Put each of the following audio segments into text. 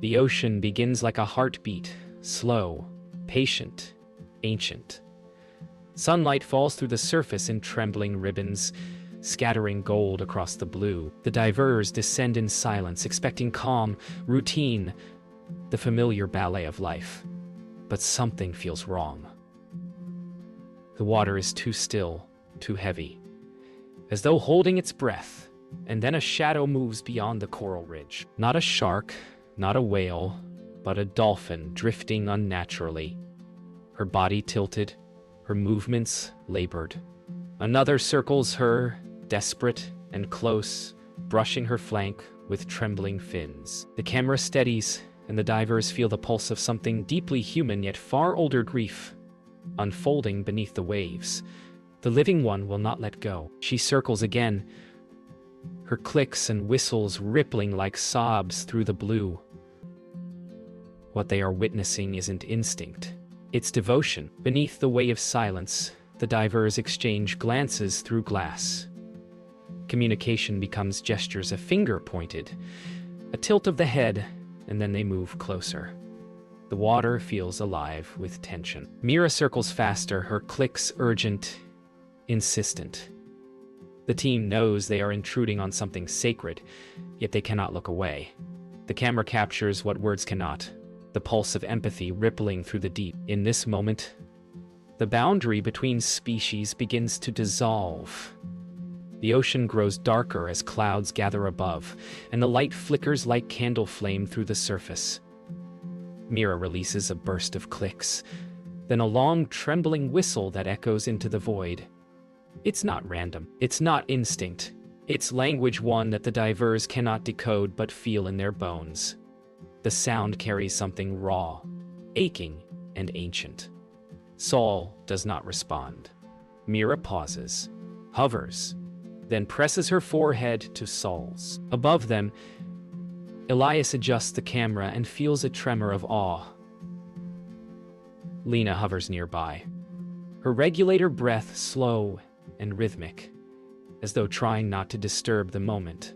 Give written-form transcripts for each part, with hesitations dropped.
The ocean begins like a heartbeat, slow, patient, ancient. Sunlight falls through the surface in trembling ribbons, scattering gold across the blue. The divers descend in silence, expecting calm, routine, the familiar ballet of life. But something feels wrong. The water is too still, too heavy, as though holding its breath, and then a shadow moves beyond the coral ridge. Not a shark, not a whale, but a dolphin drifting unnaturally. Her body tilted, her movements labored. Another circles her, desperate and close, brushing her flank with trembling fins. The camera steadies, and the divers feel the pulse of something deeply human yet far older grief, unfolding beneath the waves. The living one will not let go. She circles again, her clicks and whistles rippling like sobs through the blue. What they are witnessing isn't instinct, it's devotion. Beneath the wave of silence, the divers exchange glances through glass. Communication becomes gestures, a finger pointed, a tilt of the head, and then they move closer. The water feels alive with tension. Mira circles faster, her clicks urgent, insistent. The team knows they are intruding on something sacred, yet they cannot look away. The camera captures what words cannot, the pulse of empathy rippling through the deep. In this moment, the boundary between species begins to dissolve. The ocean grows darker as clouds gather above, and the light flickers like candle flame through the surface. Mira releases a burst of clicks, then a long, trembling whistle that echoes into the void. It's not random. It's not instinct. It's language, one that the divers cannot decode but feel in their bones. The sound carries something raw, aching, and ancient. Saul does not respond. Mira pauses, hovers, then presses her forehead to Saul's. Above them, Elias adjusts the camera and feels a tremor of awe. Lena hovers nearby, her regulator breath slow and rhythmic, as though trying not to disturb the moment.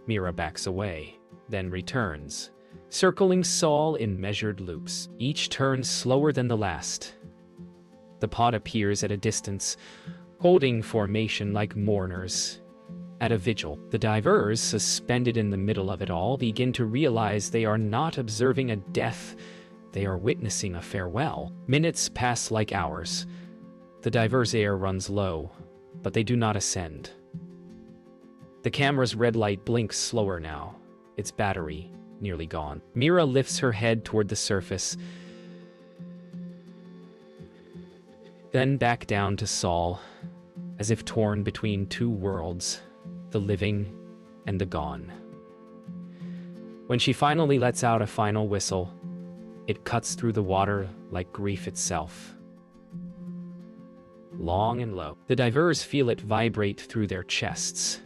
Mira backs away, then returns, circling Saul in measured loops, each turn slower than the last. The pod appears at a distance, holding formation like mourners at a vigil. The divers, suspended in the middle of it all, begin to realize they are not observing a death, they are witnessing a farewell. Minutes pass like hours. The divers' air runs low, but they do not ascend. The camera's red light blinks slower now, its battery nearly gone. Mira lifts her head toward the surface, then back down to Saul, as if torn between two worlds, the living and the gone. When she finally lets out a final whistle, it cuts through the water like grief itself. Long and low. The divers feel it vibrate through their chests.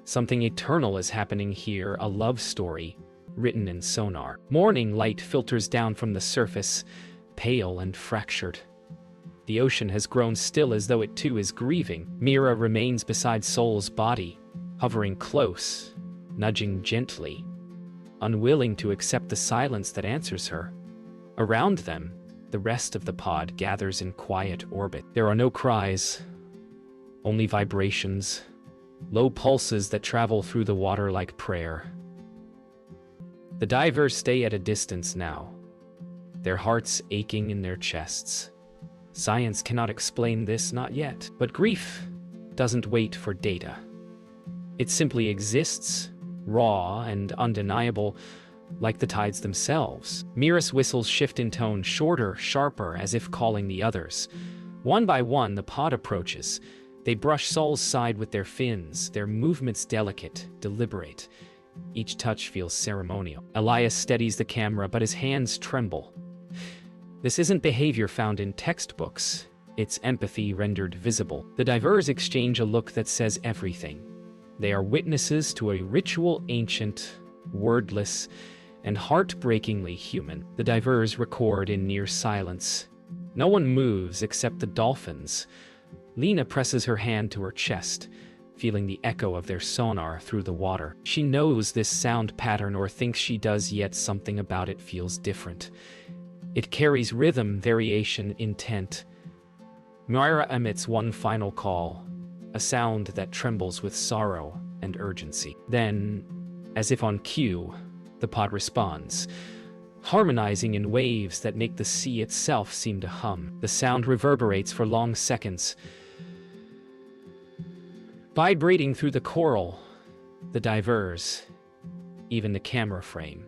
Something eternal is happening here, a love story written in sonar. Morning light filters down from the surface, pale and fractured. The ocean has grown still as though it too is grieving. Mira remains beside Saul's body, hovering close, nudging gently, unwilling to accept the silence that answers her. Around them, the rest of the pod gathers in quiet orbit. There are no cries, only vibrations, low pulses that travel through the water like prayer. The divers stay at a distance now, their hearts aching in their chests. Science cannot explain this, not yet. But grief doesn't wait for data. It simply exists, raw and undeniable, like the tides themselves. Mira's whistles shift in tone, shorter, sharper, as if calling the others. One by one, the pod approaches. They brush Saul's side with their fins, their movements delicate, deliberate. Each touch feels ceremonial. Elias steadies the camera, but his hands tremble. This isn't behavior found in textbooks. It's empathy rendered visible. The divers exchange a look that says everything. They are witnesses to a ritual ancient, wordless, and heartbreakingly human. The divers record in near silence. No one moves except the dolphins. Lena presses her hand to her chest, feeling the echo of their sonar through the water. She knows this sound pattern, or thinks she does, yet something about it feels different. It carries rhythm, variation, intent. Mira emits one final call, a sound that trembles with sorrow and urgency. Then, as if on cue, the pod responds, harmonizing in waves that make the sea itself seem to hum. The sound reverberates for long seconds, vibrating through the coral, the divers, even the camera frame.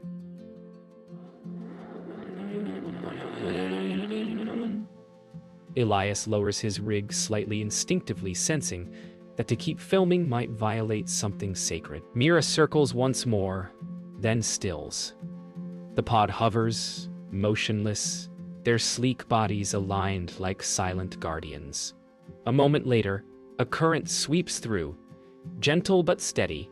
Elias lowers his rig slightly, instinctively sensing that to keep filming might violate something sacred. Mira circles once more, then stills. The pod hovers, motionless, their sleek bodies aligned like silent guardians. A moment later, a current sweeps through, gentle but steady,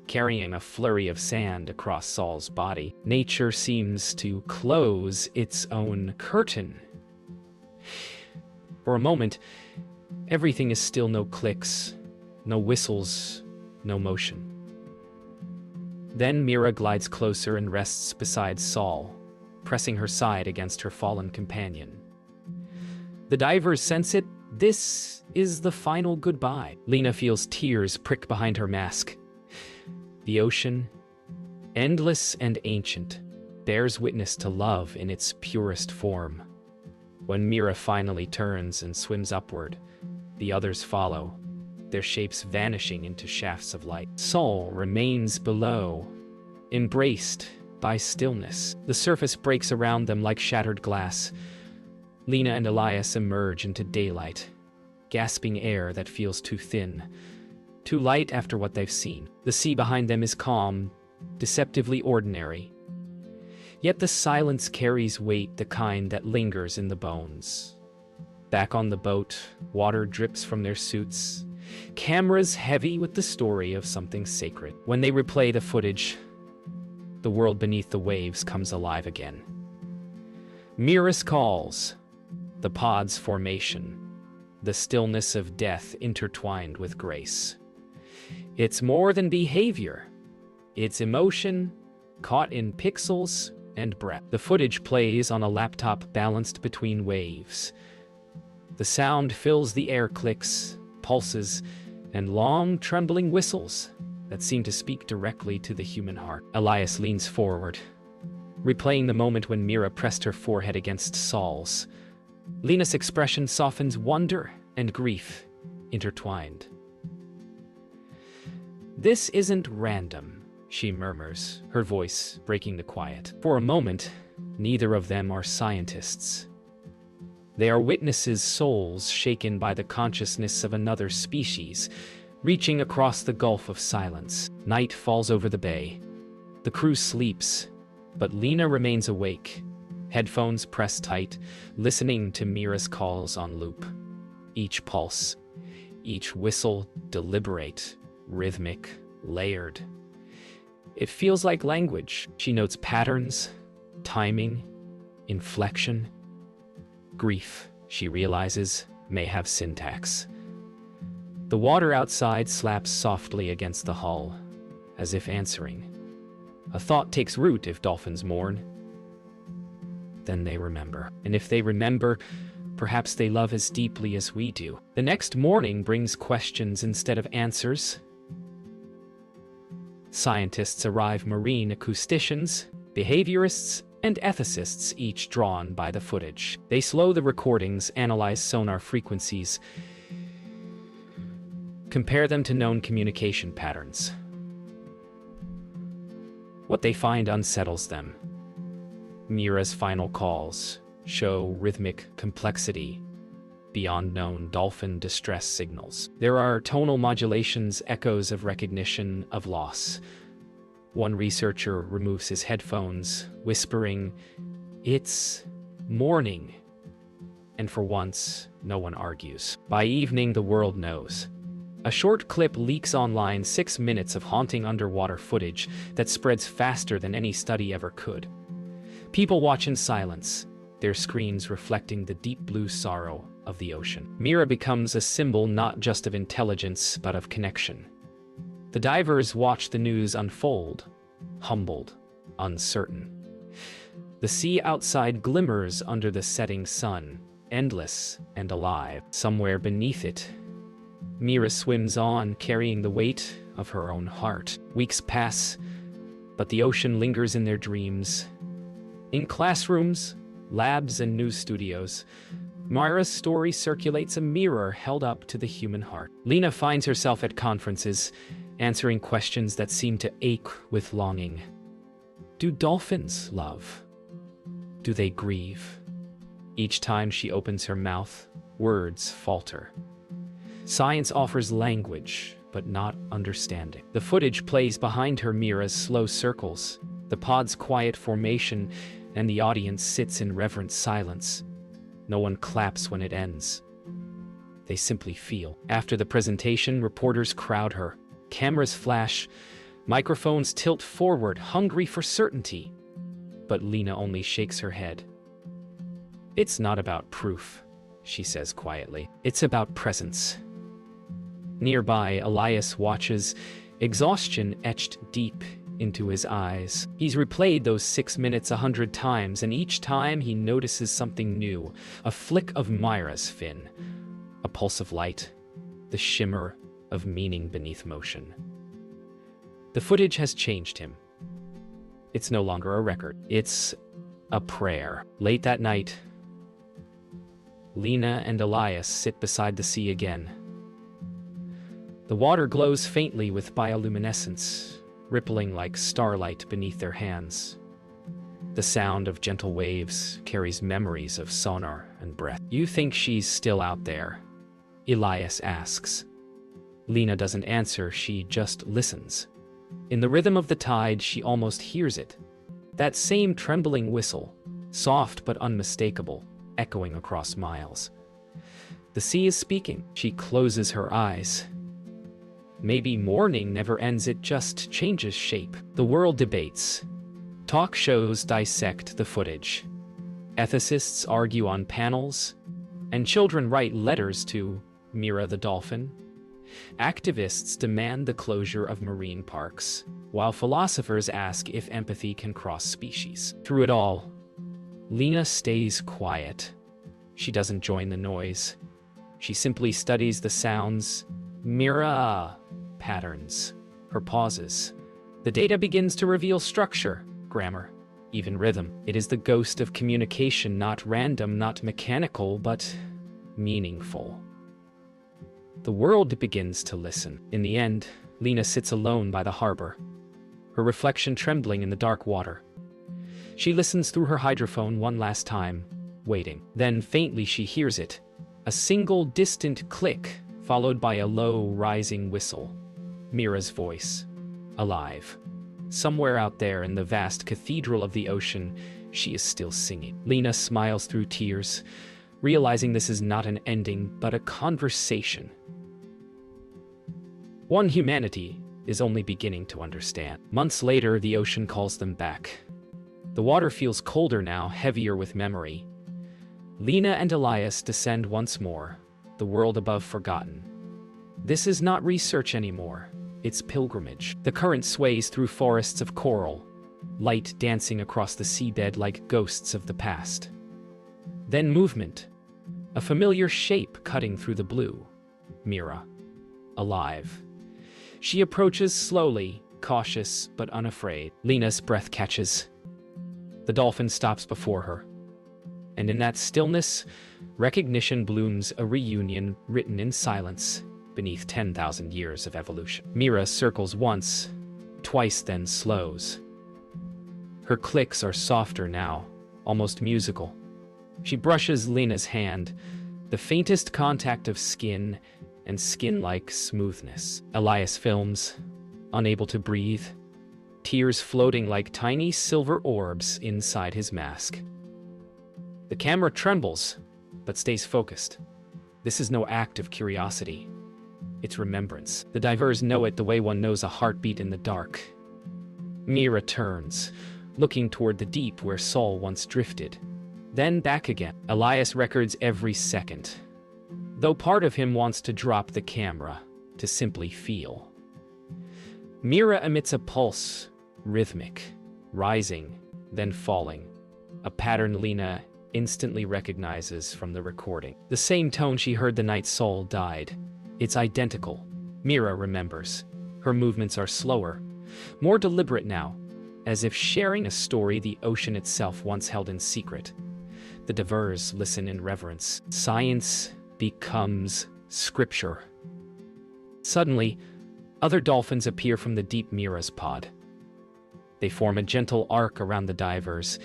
carrying a flurry of sand across Saul's body. Nature seems to close its own curtain. For a moment, everything is still. No clicks, no whistles, no motion. Then Mira glides closer and rests beside Saul, pressing her side against her fallen companion. The divers sense it. This is the final goodbye. Lena feels tears prick behind her mask. The ocean, endless and ancient, bears witness to love in its purest form. When Mira finally turns and swims upward, the others follow, their shapes vanishing into shafts of light. Saul remains below, embraced by stillness. The surface breaks around them like shattered glass. Lena and Elias emerge into daylight, gasping air that feels too thin, too light after what they've seen. The sea behind them is calm, deceptively ordinary. Yet the silence carries weight, the kind that lingers in the bones. Back on the boat, water drips from their suits, cameras heavy with the story of something sacred. When they replay the footage, the world beneath the waves comes alive again. Mira's calls, the pod's formation, the stillness of death intertwined with grace. It's more than behavior. It's emotion, caught in pixels and breath. The footage plays on a laptop balanced between waves. The sound fills the air, clicks, pulses, and long, trembling whistles that seem to speak directly to the human heart. Elias leans forward, replaying the moment when Mira pressed her forehead against Saul's. Lena's expression softens, wonder and grief intertwined. "This isn't random," she murmurs, her voice breaking the quiet. For a moment, neither of them are scientists. They are witnesses, souls shaken by the consciousness of another species, reaching across the gulf of silence. Night falls over the bay. The crew sleeps, but Lena remains awake, headphones pressed tight, listening to Mira's calls on loop. Each pulse, each whistle deliberate, rhythmic, layered. It feels like language. She notes patterns, timing, inflection. Grief, she realizes, may have syntax. The water outside slaps softly against the hull, as if answering. A thought takes root: if dolphins mourn, then they remember. And if they remember, perhaps they love as deeply as we do. The next morning brings questions instead of answers. Scientists arrive, marine acousticians, behaviorists, and ethicists, each drawn by the footage. They slow the recordings, analyze sonar frequencies, compare them to known communication patterns. What they find unsettles them. Mira's final calls show rhythmic complexity beyond known dolphin distress signals. There are tonal modulations, echoes of recognition, of loss. One researcher removes his headphones, whispering, "It's mourning." And for once, no one argues. By evening, the world knows. A short clip leaks online, 6 minutes of haunting underwater footage that spreads faster than any study ever could. People watch in silence, their screens reflecting the deep blue sorrow of the ocean. Mira becomes a symbol not just of intelligence, but of connection. The divers watch the news unfold, humbled, uncertain. The sea outside glimmers under the setting sun, endless and alive. Somewhere beneath it, Mira swims on, carrying the weight of her own heart. Weeks pass, but the ocean lingers in their dreams. In classrooms, labs, and news studios, Mira's story circulates, a mirror held up to the human heart. Lena finds herself at conferences, answering questions that seem to ache with longing. Do dolphins love? Do they grieve? Each time she opens her mouth, words falter. Science offers language, but not understanding. The footage plays behind her. Mira's slow circles, the pod's quiet formation, and the audience sits in reverent silence. No one claps when it ends. They simply feel. After the presentation, reporters crowd her. Cameras flash, microphones tilt forward, hungry for certainty. But Lena only shakes her head. It's not about proof, she says quietly. It's about presence. Nearby, Elias watches, exhaustion etched deep into his eyes. He's replayed those 6 minutes 100 times, and each time he notices something new. A flick of Mira's fin, a pulse of light, the shimmer of meaning beneath motion. The footage has changed him. It's no longer a record. It's a prayer. Late that night, Lena and Elias sit beside the sea again. The water glows faintly with bioluminescence, rippling like starlight beneath their hands. The sound of gentle waves carries memories of sonar and breath. You think she's still out there? Elias asks. Lena doesn't answer, she just listens. In the rhythm of the tide, she almost hears it. That same trembling whistle, soft but unmistakable, echoing across miles. The sea is speaking. She closes her eyes. Maybe mourning never ends, it just changes shape. The world debates. Talk shows dissect the footage. Ethicists argue on panels, and children write letters to Mira the dolphin. Activists demand the closure of marine parks, while philosophers ask if empathy can cross species. Through it all, Lena stays quiet. She doesn't join the noise. She simply studies the sounds, Mira patterns, her pauses. The data begins to reveal structure, grammar, even rhythm. It is the ghost of communication, not random, not mechanical, but meaningful. The world begins to listen. In the end, Lena sits alone by the harbor, her reflection trembling in the dark water. She listens through her hydrophone one last time, waiting. Then faintly she hears it, a single distant click, followed by a low, rising whistle. Mira's voice, alive. Somewhere out there in the vast cathedral of the ocean, she is still singing. Lena smiles through tears, realizing this is not an ending, but a conversation. One humanity is only beginning to understand. Months later, the ocean calls them back. The water feels colder now, heavier with memory. Lena and Elias descend once more, the world above forgotten. This is not research anymore, it's pilgrimage. The current sways through forests of coral, light dancing across the seabed like ghosts of the past. Then movement, a familiar shape cutting through the blue. Mira, alive. She approaches slowly, cautious but unafraid. Lena's breath catches. The dolphin stops before her. And in that stillness, recognition blooms, a reunion written in silence beneath 10,000 years of evolution. Mira circles once, twice, then slows. Her clicks are softer now, almost musical. She brushes Lena's hand, the faintest contact of skin and skin-like smoothness. Elias films, unable to breathe, tears floating like tiny silver orbs inside his mask. The camera trembles, but stays focused. This is no act of curiosity. It's remembrance. The divers know it the way one knows a heartbeat in the dark. Mira turns, looking toward the deep where Saul once drifted. Then back again. Elias records every second, though part of him wants to drop the camera to simply feel. Mira emits a pulse, rhythmic, rising, then falling, a pattern Lena instantly recognizes from the recording. The same tone she heard the night Soul died. It's identical. Mira remembers. Her movements are slower, more deliberate now, as if sharing a story the ocean itself once held in secret. The divers listen in reverence. Science becomes scripture. Suddenly, other dolphins appear from the deep Mira's pod. They form a gentle arc around the divers,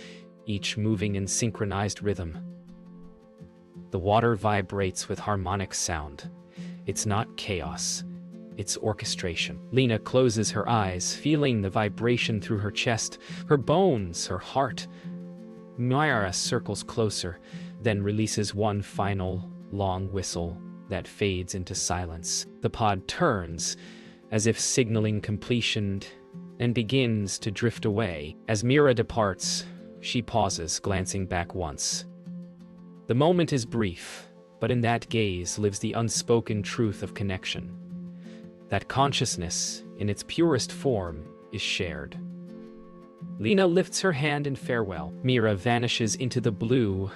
each moving in synchronized rhythm. The water vibrates with harmonic sound. It's not chaos, it's orchestration. Lena closes her eyes, feeling the vibration through her chest, her bones, her heart. Mira circles closer, then releases one final, long whistle that fades into silence. The pod turns, as if signaling completion, and begins to drift away. As Mira departs, she pauses, glancing back once. The moment is brief, but in that gaze lives the unspoken truth of connection. That consciousness, in its purest form, is shared. Lena lifts her hand in farewell. Mira vanishes into the blue,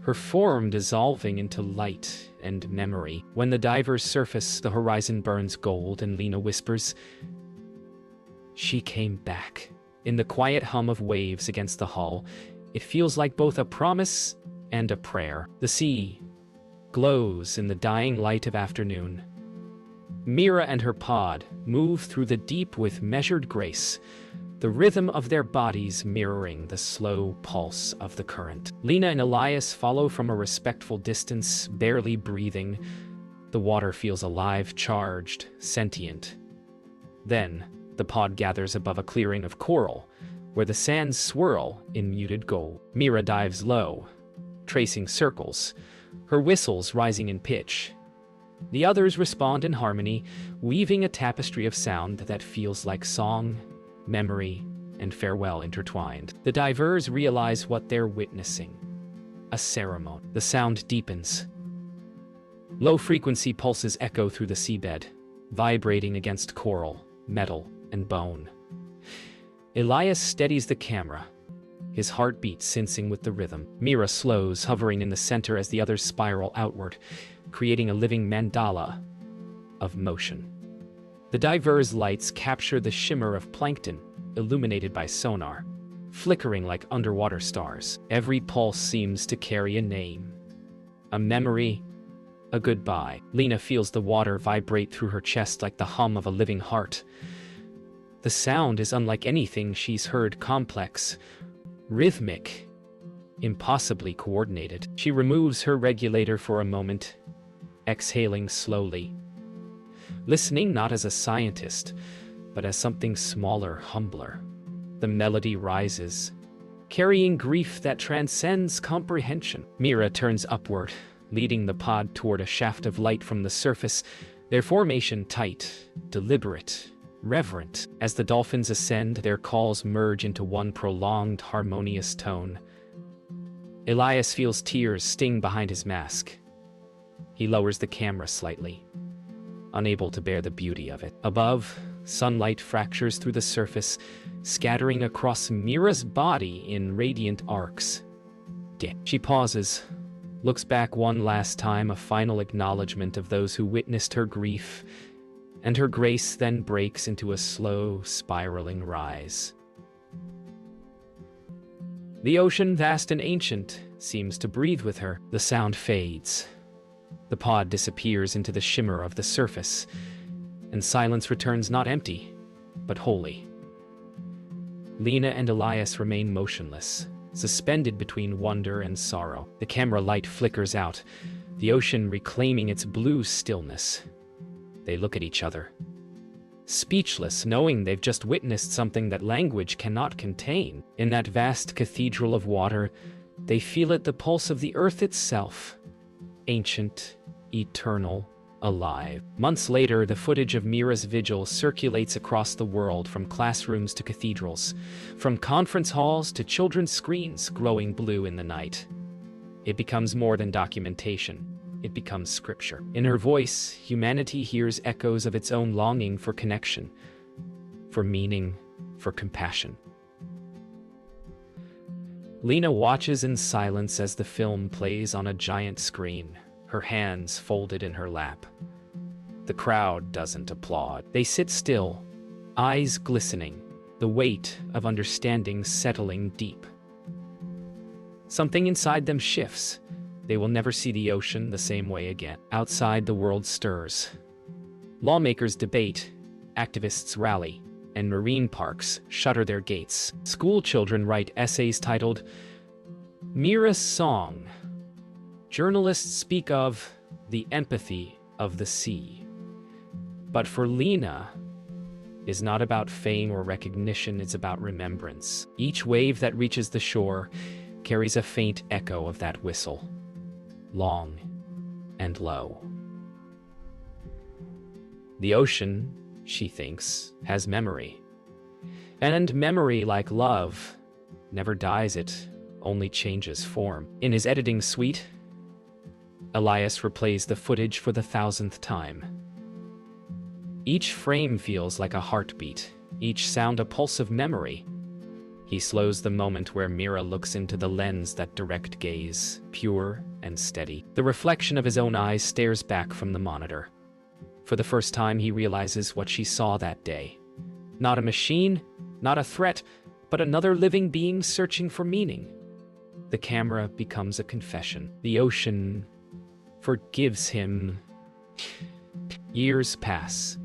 her form dissolving into light and memory. When the divers surface, the horizon burns gold, and Lena whispers, "She came back." In the quiet hum of waves against the hull, it feels like both a promise and a prayer. The sea glows in the dying light of afternoon. Mira and her pod move through the deep with measured grace, the rhythm of their bodies mirroring the slow pulse of the current. Lena and Elias follow from a respectful distance, barely breathing. The water feels alive, charged, sentient. Then, the pod gathers above a clearing of coral, where the sands swirl in muted gold. Mira dives low, tracing circles, her whistles rising in pitch. The others respond in harmony, weaving a tapestry of sound that feels like song, memory, and farewell intertwined. The divers realize what they're witnessing: a ceremony. The sound deepens. Low-frequency pulses echo through the seabed, vibrating against coral, metal, and bone. Elias steadies the camera, his heartbeat sensing with the rhythm. Mira slows, hovering in the center as the others spiral outward, creating a living mandala of motion. The divers' lights capture the shimmer of plankton, illuminated by sonar, flickering like underwater stars. Every pulse seems to carry a name, a memory, a goodbye. Lena feels the water vibrate through her chest like the hum of a living heart. The sound is unlike anything she's heard, complex, rhythmic, impossibly coordinated. She removes her regulator for a moment, exhaling slowly, listening not as a scientist, but as something smaller, humbler. The melody rises, carrying grief that transcends comprehension. Mira turns upward, leading the pod toward a shaft of light from the surface, their formation tight, deliberate, reverent. As the dolphins ascend, their calls merge into one prolonged, harmonious tone. Elias feels tears sting behind his mask. He lowers the camera slightly, unable to bear the beauty of it. Above, sunlight fractures through the surface, scattering across Mira's body in radiant arcs. She pauses, looks back one last time, a final acknowledgement of those who witnessed her grief, and her grace then breaks into a slow, spiraling rise. The ocean, vast and ancient, seems to breathe with her. The sound fades. The pod disappears into the shimmer of the surface, and silence returns, not empty, but holy. Lena and Elias remain motionless, suspended between wonder and sorrow. The camera light flickers out, the ocean reclaiming its blue stillness. They look at each other, speechless, knowing they've just witnessed something that language cannot contain. In that vast cathedral of water, they feel it, the pulse of the earth itself, ancient, eternal, alive. Months later, the footage of Mira's vigil circulates across the world, from classrooms to cathedrals, from conference halls to children's screens glowing blue in the night. It becomes more than documentation. it becomes scripture. In her voice, humanity hears echoes of its own longing for connection, for meaning, for compassion. Lena watches in silence as the film plays on a giant screen, her hands folded in her lap. The crowd doesn't applaud. They sit still, eyes glistening, the weight of understanding settling deep. Something inside them shifts. They will never see the ocean the same way again. Outside, the world stirs. Lawmakers debate, activists rally, and marine parks shutter their gates. School children write essays titled Mira's Song. Journalists speak of the empathy of the sea. But for Lena, is not about fame or recognition, it's about remembrance. Each wave that reaches the shore carries a faint echo of that whistle, long and low. The ocean, she thinks, has memory. And memory, like love, never dies, it only changes form. In his editing suite, Elias replays the footage for the 1,000th time. Each frame feels like a heartbeat, each sound a pulse of memory. He slows the moment where Mira looks into the lens, that direct gaze, pure and steady. The reflection of his own eyes stares back from the monitor. For the first time, he realizes what she saw that day. Not a machine, not a threat, but another living being searching for meaning. The camera becomes a confession. The ocean forgives him. Years pass.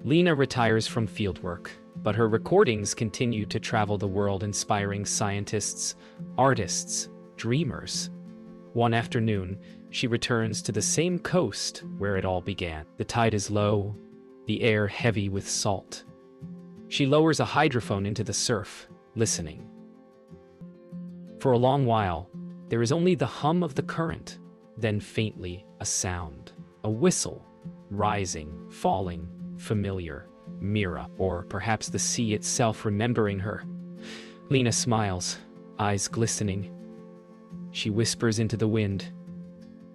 Lena retires from fieldwork, but her recordings continue to travel the world, inspiring scientists, artists, dreamers. One afternoon, she returns to the same coast where it all began. The tide is low, the air heavy with salt. She lowers a hydrophone into the surf, listening. For a long while, there is only the hum of the current, then faintly a sound, a whistle, rising, falling, familiar. Mira, or perhaps the sea itself, remembering her. Lena smiles, eyes glistening. She whispers into the wind,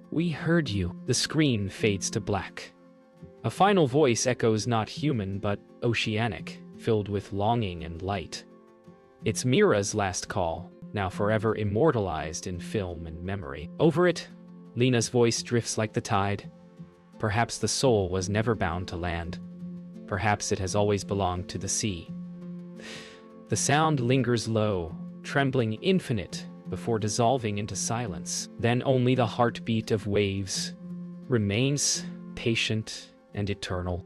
"We heard you." The screen fades to black. A final voice echoes, not human but oceanic, filled with longing and light. It's Mira's last call, now forever immortalized in film and memory. Over it, Lena's voice drifts like the tide. Perhaps the soul was never bound to land. Perhaps it has always belonged to the sea. The sound lingers low, trembling infinite, before dissolving into silence. Then only the heartbeat of waves remains, patient and eternal.